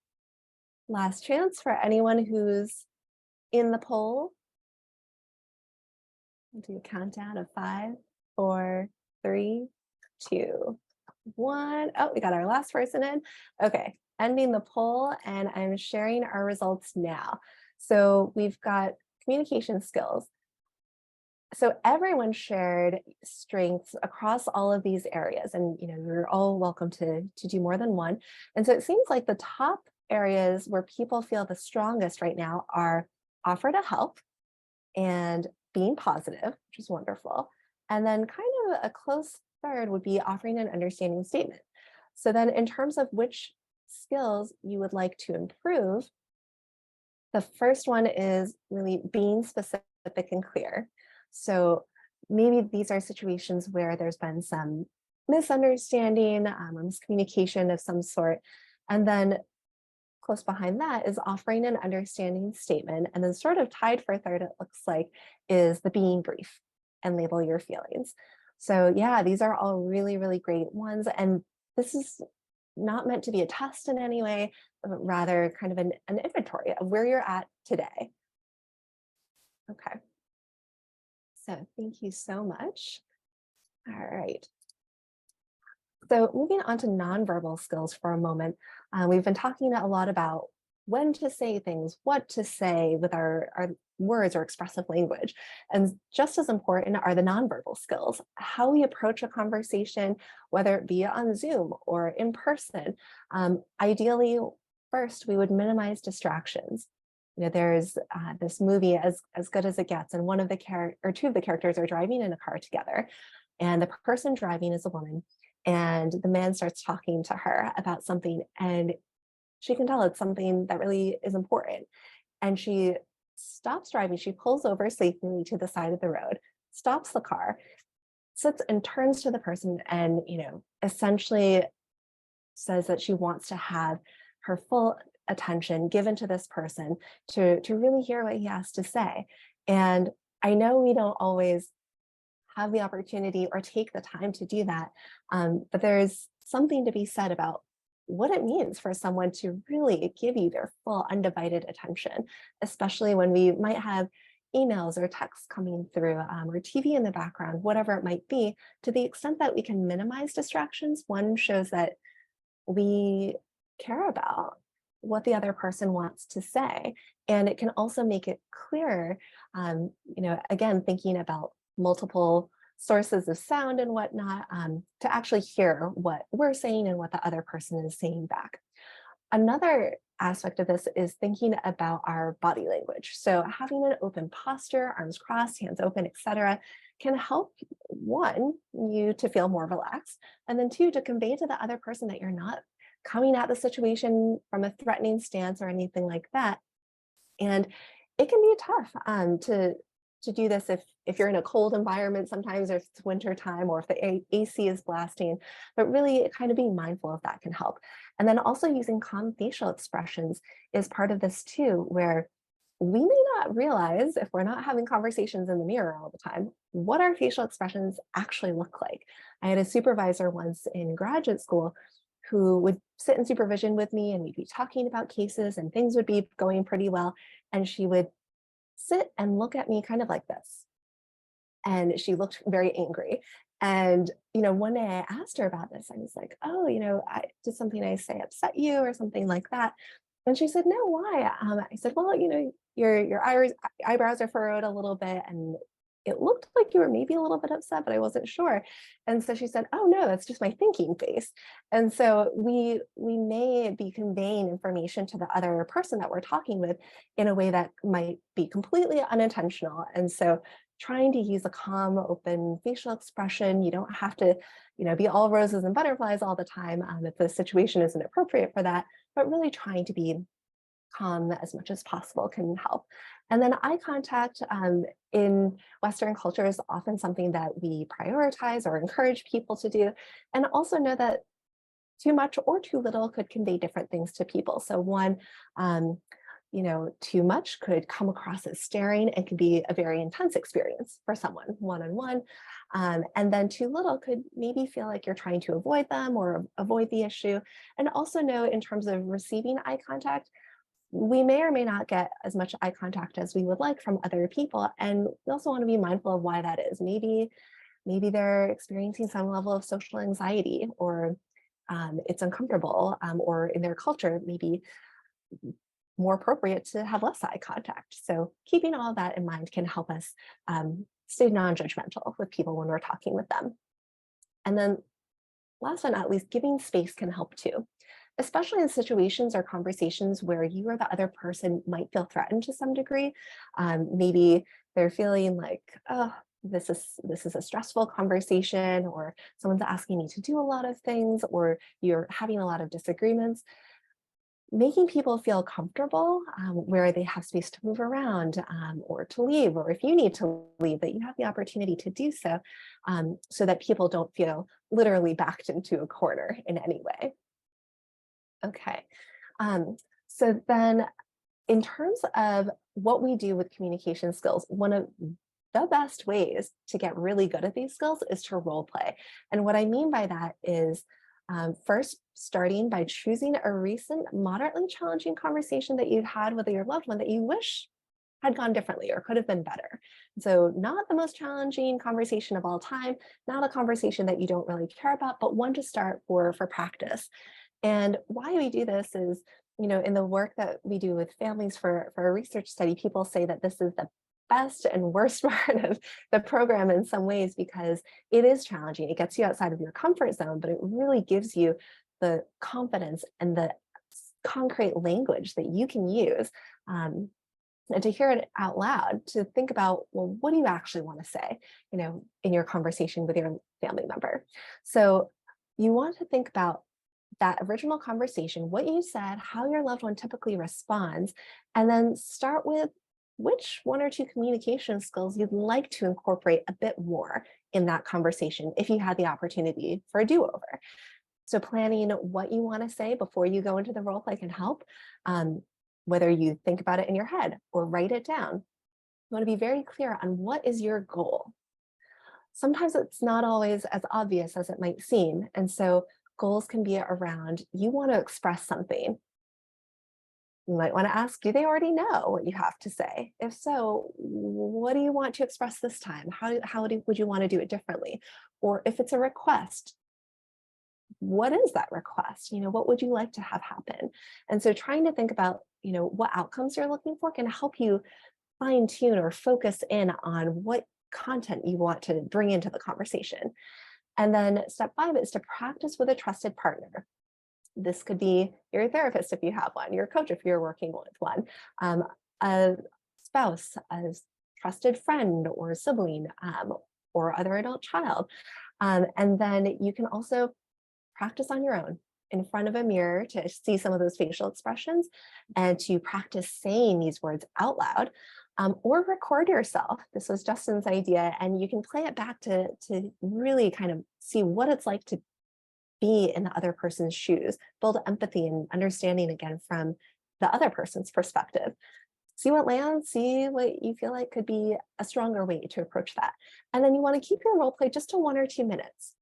Speaker 1: last chance for anyone who's in the poll. We'll do a countdown of 5, 4, 3, 2, 1. Oh, we got our last person in. Okay, ending the poll, and I'm sharing our results now. So we've got communication skills. So everyone shared strengths across all of these areas, and you're all welcome to do more than one. And so it seems like the top areas where people feel the strongest right now are offer to help and being positive, which is wonderful. And then kind of a close third would be offering an understanding statement. So then in terms of which skills you would like to improve, the first one is really being specific and clear. So maybe these are situations where there's been some misunderstanding or miscommunication of some sort. And then close behind that is offering an understanding statement. And then sort of tied for a third, it looks like, is the being brief and label your feelings. So yeah, these are all really, really great ones. And this is not meant to be a test in any way, but rather kind of an inventory of where you're at today. Okay. So thank you so much. All right. So moving on to nonverbal skills for a moment, we've been talking a lot about when to say things, what to say with our words or expressive language. And just as important are the nonverbal skills, how we approach a conversation, whether it be on Zoom or in person. Ideally, first, we would minimize distractions. There's this movie, As Good as It Gets, and two of the characters are driving in a car together, and the person driving is a woman, and the man starts talking to her about something, and she can tell it's something that really is important. And she stops driving, she pulls over safely to the side of the road, stops the car, sits and turns to the person and, essentially says that she wants to have her full attention given to this person to really hear what he has to say. And I know we don't always have the opportunity or take the time to do that, but there's something to be said about what it means for someone to really give you their full undivided attention, especially when we might have emails or texts coming through or TV in the background, whatever it might be. To the extent that we can minimize distractions, one shows that we care about what the other person wants to say. And it can also make it clearer, again, thinking about multiple sources of sound and whatnot, to actually hear what we're saying and what the other person is saying back. Another aspect of this is thinking about our body language. So having an open posture, arms crossed, hands open, etc., can help, one, you to feel more relaxed, and then two, to convey to the other person that you're not coming at the situation from a threatening stance or anything like that. And it can be tough to do this if you're in a cold environment sometimes, or if it's winter time, or if the AC is blasting, but really kind of being mindful of that can help. And then also using calm facial expressions is part of this too, where we may not realize, if we're not having conversations in the mirror all the time, what our facial expressions actually look like. I had a supervisor once in graduate school who would sit in supervision with me, and we'd be talking about cases and things would be going pretty well. And she would sit and look at me kind of like this. And she looked very angry. And, one day I asked her about this. I was like, oh, did something I say upset you or something like that? And she said, no, why? I said, well, your eyebrows are furrowed a little bit, and it looked like you were maybe a little bit upset, but I wasn't sure. And so she said, oh no, that's just my thinking face. And so we may be conveying information to the other person that we're talking with in a way that might be completely unintentional. And so trying to use a calm, open facial expression. You don't have to, be all roses and butterflies all the time if the situation isn't appropriate for that, but really trying to be calm as much as possible can help. And then eye contact in Western culture is often something that we prioritize or encourage people to do. And also know that too much or too little could convey different things to people. So one, too much could come across as staring and could be a very intense experience for someone one-on-one. And then too little could maybe feel like you're trying to avoid them or avoid the issue. And also know in terms of receiving eye contact, we may or may not get as much eye contact as we would like from other people. And we also want to be mindful of why that is. Maybe they're experiencing some level of social anxiety, or it's uncomfortable, or in their culture, maybe more appropriate to have less eye contact. So keeping all of that in mind can help us stay non-judgmental with people when we're talking with them. And then last but not least, giving space can help too, especially in situations or conversations where you or the other person might feel threatened to some degree. Maybe they're feeling like, oh, this is a stressful conversation, or someone's asking you to do a lot of things, or you're having a lot of disagreements. Making people feel comfortable where they have space to move around or to leave, or if you need to leave, that you have the opportunity to do so, so that people don't feel literally backed into a corner in any way. Okay, so then in terms of what we do with communication skills, one of the best ways to get really good at these skills is to role play. And what I mean by that is first starting by choosing a recent moderately challenging conversation that you've had with your loved one that you wish had gone differently or could have been better. So not the most challenging conversation of all time, not a conversation that you don't really care about, but one to start for practice. And why we do this is, in the work that we do with families for a research study, people say that this is the best and worst part of the program in some ways, because it is challenging. It gets you outside of your comfort zone, but it really gives you the confidence and the concrete language that you can use, and to hear it out loud, to think about, well, what do you actually want to say, in your conversation with your family member? So you want to think about that original conversation, what you said, how your loved one typically responds, and then start with which one or two communication skills you'd like to incorporate a bit more in that conversation if you had the opportunity for a do-over. So planning what you want to say before you go into the role play can help, whether you think about it in your head or write it down. You want to be very clear on what is your goal. Sometimes it's not always as obvious as it might seem. And so goals can be around, you want to express something. You might want to ask, do they already know what you have to say? If so, what do you want to express this time? Would you want to do it differently? Or if it's a request, what is that request? What would you like to have happen? And so trying to think about, what outcomes you're looking for can help you fine tune or focus in on what content you want to bring into the conversation. And then step 5 is to practice with a trusted partner. This could be your therapist if you have one, your coach if you're working with one, a spouse, a trusted friend or sibling, or other adult child. And then you can also practice on your own in front of a mirror to see some of those facial expressions and to practice saying these words out loud, or record yourself. This was Justin's idea, and you can play it back to really kind of see what it's like to be in the other person's shoes, build empathy and understanding again from the other person's perspective. See what lands, see what you feel like could be a stronger way to approach that. And then you want to keep your role play just to 1 or 2 minutes.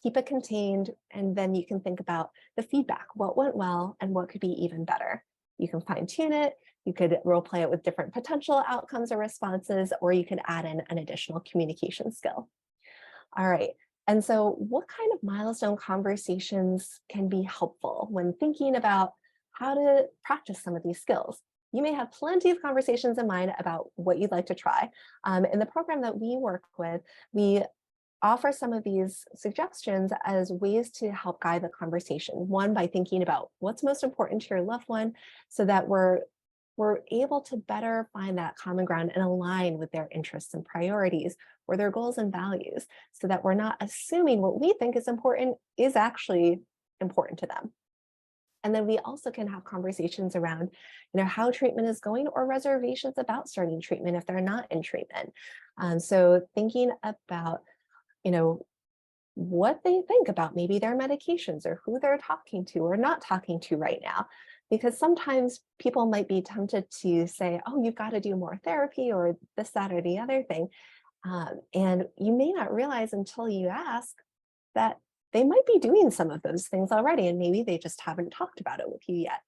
Speaker 1: Keep it contained, and then you can think about the feedback, what went well and what could be even better. You can fine tune it, you could role play it with different potential outcomes or responses, or you could add in an additional communication skill. All right, and so what kind of milestone conversations can be helpful when thinking about how to practice some of these skills? You may have plenty of conversations in mind about what you'd like to try. In the program that we work with, we offer some of these suggestions as ways to help guide the conversation. One, by thinking about what's most important to your loved one, so that we're we're able to better find that common ground and align with their interests and priorities or their goals and values so that we're not assuming what we think is important is actually important to them. And then we also can have conversations around, how treatment is going or reservations about starting treatment if they're not in treatment. So thinking about, you know, what they think about maybe their medications or who they're talking to or not talking to right now. Because sometimes people might be tempted to say, oh, you've got to do more therapy or this, that, or the other thing. And you may not realize until you ask that they might be doing some of those things already, and maybe they just haven't talked about it with you yet.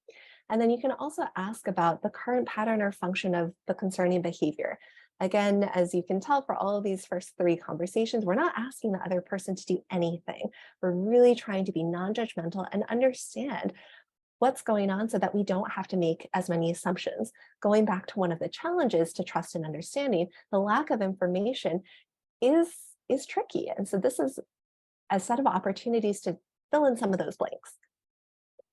Speaker 1: And then you can also ask about the current pattern or function of the concerning behavior. Again, as you can tell for all of these first three conversations, we're not asking the other person to do anything. We're really trying to be non-judgmental and understand what's going on so that we don't have to make as many assumptions. Going back to one of the challenges to trust and understanding, the lack of information is tricky. And so this is a set of opportunities to fill in some of those blanks.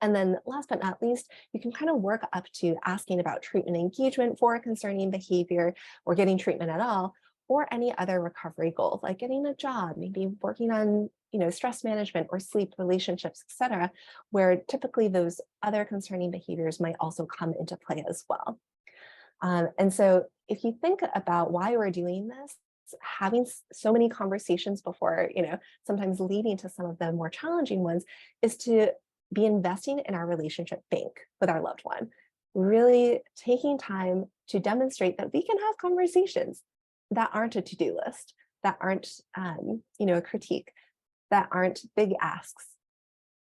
Speaker 1: And then last but not least, you can kind of work up to asking about treatment engagement for a concerning behavior or getting treatment at all, or any other recovery goals like getting a job, maybe working on stress management or sleep, relationships, etc., where typically those other concerning behaviors might also come into play as well. And so if you think about why we're doing this, having so many conversations before, sometimes leading to some of the more challenging ones, is to be investing in our relationship bank with our loved one, really taking time to demonstrate that we can have conversations that aren't a to-do list, that aren't, a critique, that aren't big asks.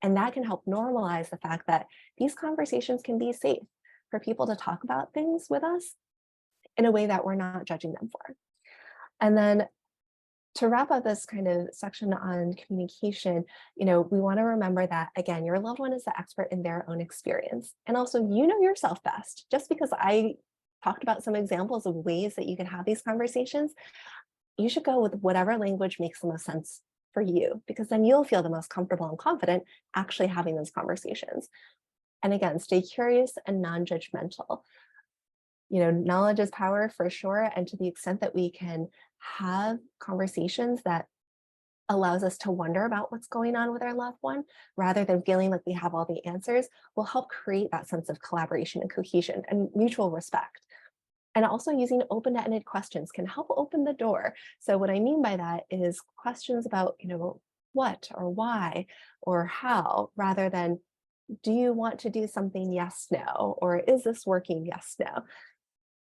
Speaker 1: And that can help normalize the fact that these conversations can be safe for people to talk about things with us in a way that we're not judging them for. And then to wrap up this kind of section on communication, we want to remember that, again, your loved one is the expert in their own experience. And also, you know yourself best. Just because I talked about some examples of ways that you can have these conversations, you should go with whatever language makes the most sense for you, because then you'll feel the most comfortable and confident actually having those conversations. And again, stay curious and non-judgmental. Knowledge is power for sure. And to the extent that we can have conversations that allows us to wonder about what's going on with our loved one, rather than feeling like we have all the answers, will help create that sense of collaboration and cohesion and mutual respect. And also using open-ended questions can help open the door. So what I mean by that is questions about, what or why or how, rather than, do you want to do something? Yes, no, or is this working? Yes, no.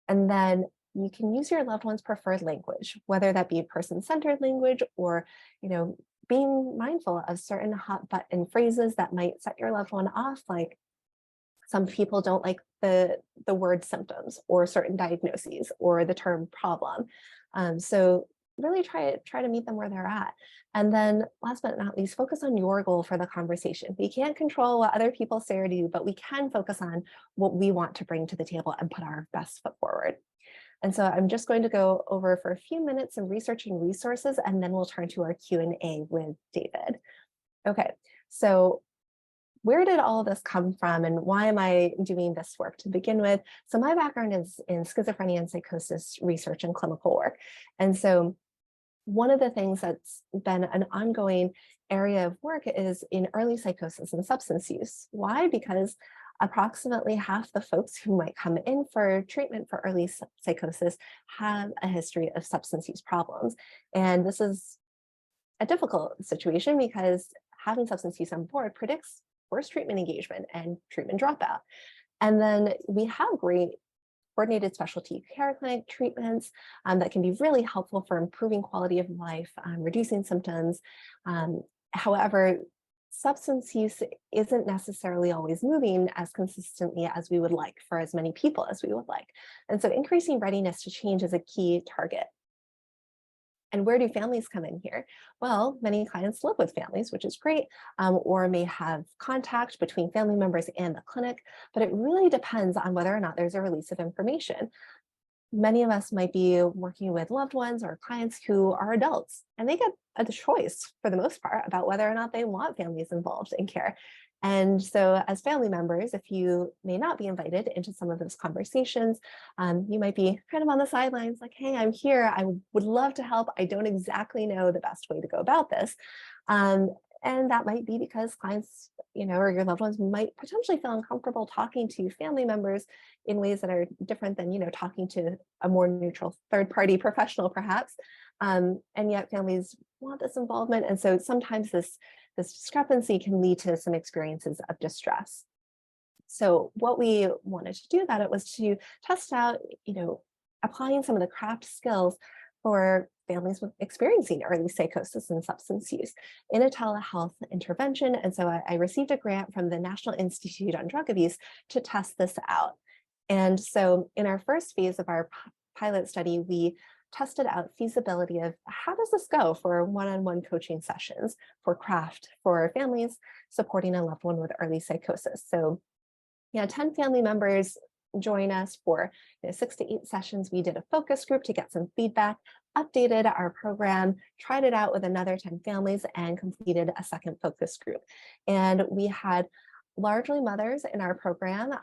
Speaker 1: And then you can use your loved one's preferred language, whether that be person-centered language or, being mindful of certain hot button phrases that might set your loved one off. Like, some people don't like the word symptoms or certain diagnoses or the term problem. So really try to meet them where they're at. And then last but not least, focus on your goal for the conversation. We can't control what other people say or do, but we can focus on what we want to bring to the table and put our best foot forward. And so I'm just going to go over for a few minutes some researching resources, and then we'll turn to our Q&A with David. Okay, so where did all of this come from and why am I doing this work to begin with? So my background is in schizophrenia and psychosis research and clinical work. And so one of the things that's been an ongoing area of work is in early psychosis and substance use. Why? Because approximately half the folks who might come in for treatment for early psychosis have a history of substance use problems. And this is a difficult situation because having substance use on board predicts worse treatment engagement and treatment dropout. And then we have great coordinated specialty care clinic treatments that can be really helpful for improving quality of life, reducing symptoms. However, substance use isn't necessarily always moving as consistently as we would like for as many people as we would like. And so increasing readiness to change is a key target. And where do families come in here? Well, many clients live with families, which is great, or may have contact between family members and the clinic, but it really depends on whether or not there's a release of information. Many of us might be working with loved ones or clients who are adults, and they get a choice for the most part about whether or not they want families involved in care. And so as family members, if you may not be invited into some of those conversations, you might be kind of on the sidelines like, hey, I'm here. I would love to help. I don't exactly know the best way to go about this. And that might be because clients, or your loved ones might potentially feel uncomfortable talking to family members in ways that are different than, talking to a more neutral third-party professional, perhaps. And yet families want this involvement. And so sometimes this discrepancy can lead to some experiences of distress. So what we wanted to do about it was to test out, applying some of the craft skills for families with experiencing early psychosis and substance use in a telehealth intervention. And so I received a grant from the National Institute on Drug Abuse to test this out. And so in our first phase of our pilot study, we tested out feasibility of how does this go for one-on-one coaching sessions for craft for families supporting a loved one with early psychosis. So 10 family members join us for 6 to 8 sessions. We did a focus group to get some feedback, updated our program, tried it out with another 10 families, and completed a second focus group. And we had largely mothers in our program.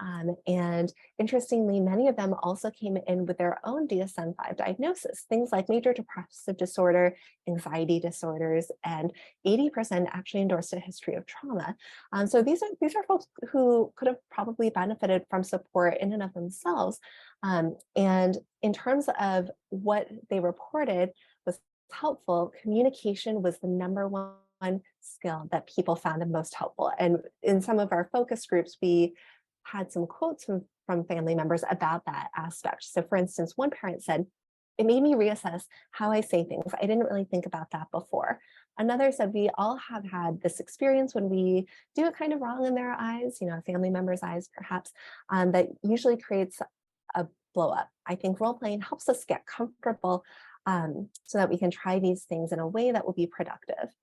Speaker 1: And interestingly, many of them also came in with their own DSM-5 diagnosis, things like major depressive disorder, anxiety disorders, and 80% actually endorsed a history of trauma. So these are folks who could have probably benefited from support in and of themselves. And in terms of what they reported was helpful, communication was the number one skill that people found the most helpful. And in some of our focus groups, we had some quotes from family members about that aspect. So for instance, one parent said, "It made me reassess how I say things. I didn't really think about that before." Another said, "We all have had this experience when we do it kind of wrong in their eyes, a family member's eyes perhaps, that usually creates a blow up. I think role playing helps us get comfortable so that we can try these things in a way that will be productive."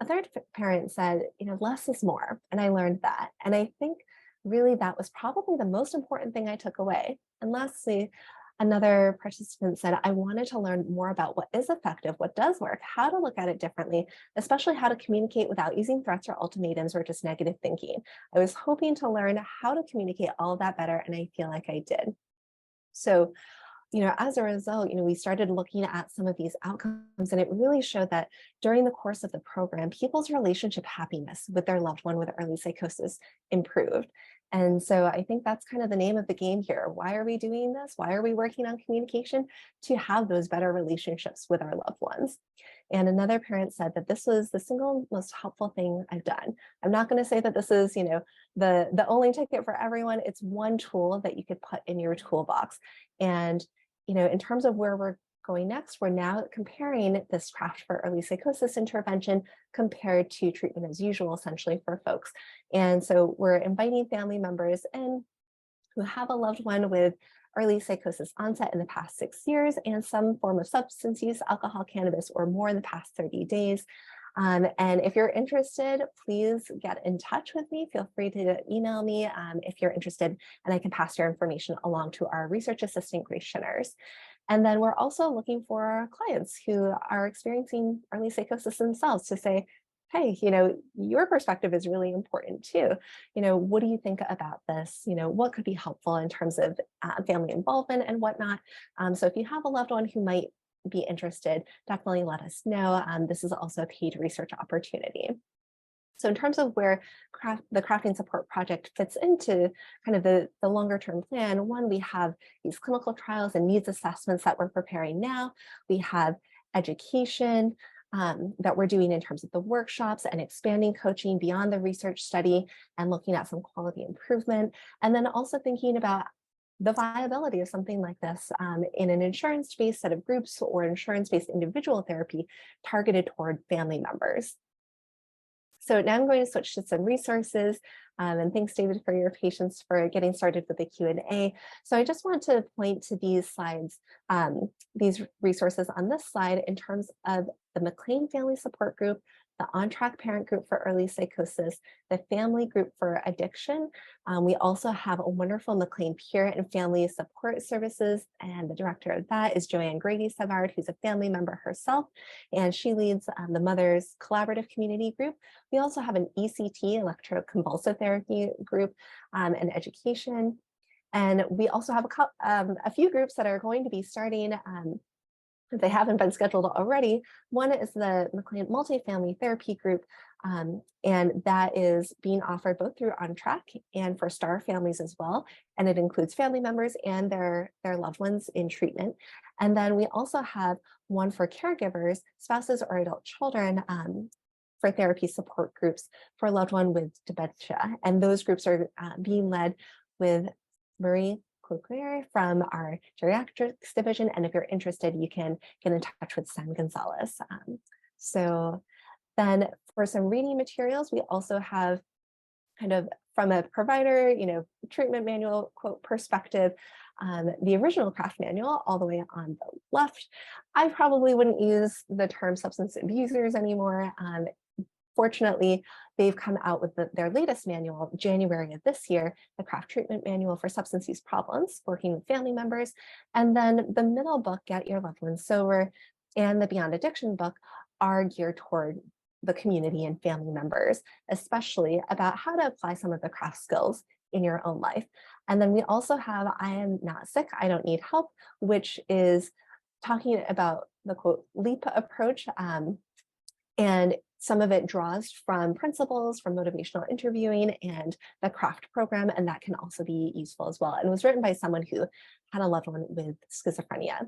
Speaker 1: A third parent said, less is more. And I learned that. And I think really that was probably the most important thing I took away. And lastly, another participant said, "I wanted to learn more about what is effective, what does work, how to look at it differently, especially how to communicate without using threats or ultimatums or just negative thinking. I was hoping to learn how to communicate all of that better, and I feel like I did." So as a result, we started looking at some of these outcomes, and it really showed that during the course of the program, people's relationship happiness with their loved one with early psychosis improved. And so I think that's kind of the name of the game here. Why are we doing this? Why are we working on communication? To have those better relationships with our loved ones. And another parent said that this was the single most helpful thing I've done. I'm not going to say that this is, the only ticket for everyone. It's one tool that you could put in your toolbox. And in terms of where we're going next, we're now comparing this craft for early psychosis intervention compared to treatment as usual, essentially, for folks. And so we're inviting family members in who have a loved one with early psychosis onset in the past 6 years and some form of substance use, alcohol, cannabis, or more in the past 30 days. And if you're interested, please get in touch with me. Feel free to email me if you're interested, and I can pass your information along to our research assistant, Grace Shinners. And then we're also looking for clients who are experiencing early psychosis themselves to say, hey, your perspective is really important too. What do you think about this? What could be helpful in terms of family involvement and whatnot? So if you have a loved one who might be interested, definitely let us know. This is also a paid research opportunity. So in terms of where the Crafting Support Project fits into kind of the longer term plan, one, we have these clinical trials and needs assessments that we're preparing now. We have education that we're doing in terms of the workshops and expanding coaching beyond the research study and looking at some quality improvement. And then also thinking about the viability of something like this in an insurance-based set of groups or insurance-based individual therapy targeted toward family members. So now I'm going to switch to some resources. And thanks, David, for your patience for getting started with the Q&A. So I just want to point to these slides, these resources on this slide in terms of the McLean Family Support Group, the On Track Parent Group for Early Psychosis, the Family Group for Addiction. We also have a wonderful McLean Peer and Family Support Services, and the director of that is Joanne Grady-Savard, who's a family member herself, and she leads the Mothers Collaborative Community Group. We also have an ECT, electroconvulsive therapy group, and education. And we also have a few groups that are going to be starting, if they haven't been scheduled already. One is the McLean Multifamily Therapy Group, and that is being offered both through On Track and for STAR families as well. And it includes family members and their loved ones in treatment. And then we also have one for caregivers, spouses or adult children, for therapy support groups for a loved one with dementia. And those groups are being led with Marie Cloutier from our geriatrics division. And if you're interested, you can get in touch with Sam Gonzalez. So then for some reading materials, we also have kind of from a provider, treatment manual quote perspective, the original craft manual all the way on the left. I probably wouldn't use the term substance abusers anymore. Fortunately, they've come out with their latest manual, January of this year, the Craft Treatment Manual for Substance Use Problems, working with family members. And then the middle book, Get Your Loved Ones Sober, and the Beyond Addiction book are geared toward the community and family members, especially about how to apply some of the craft skills in your own life. And then we also have I Am Not Sick, I Don't Need Help, which is talking about the quote LEAP approach. And some of it draws from principles from motivational interviewing and the CRAFT program, and that can also be useful as well. And it was written by someone who had a loved one with schizophrenia.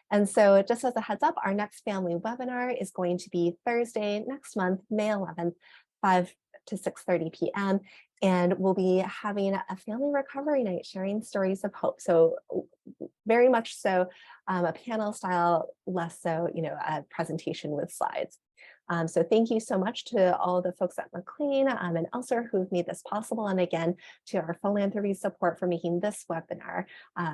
Speaker 1: And so just as a heads up, our next family webinar is going to be Thursday next month, May 11th, 5 to 6:30 p.m. And we'll be having a family recovery night, sharing stories of hope. So very much so a panel style, less so, a presentation with slides. So thank you so much to all the folks at McLean and elsewhere who've made this possible. And again, to our philanthropy support for making this webinar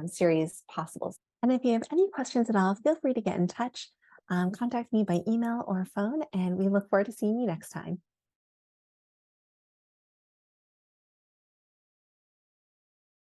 Speaker 1: series possible. And if you have any questions at all, feel free to get in touch. Contact me by email or phone, and we look forward to seeing you next time.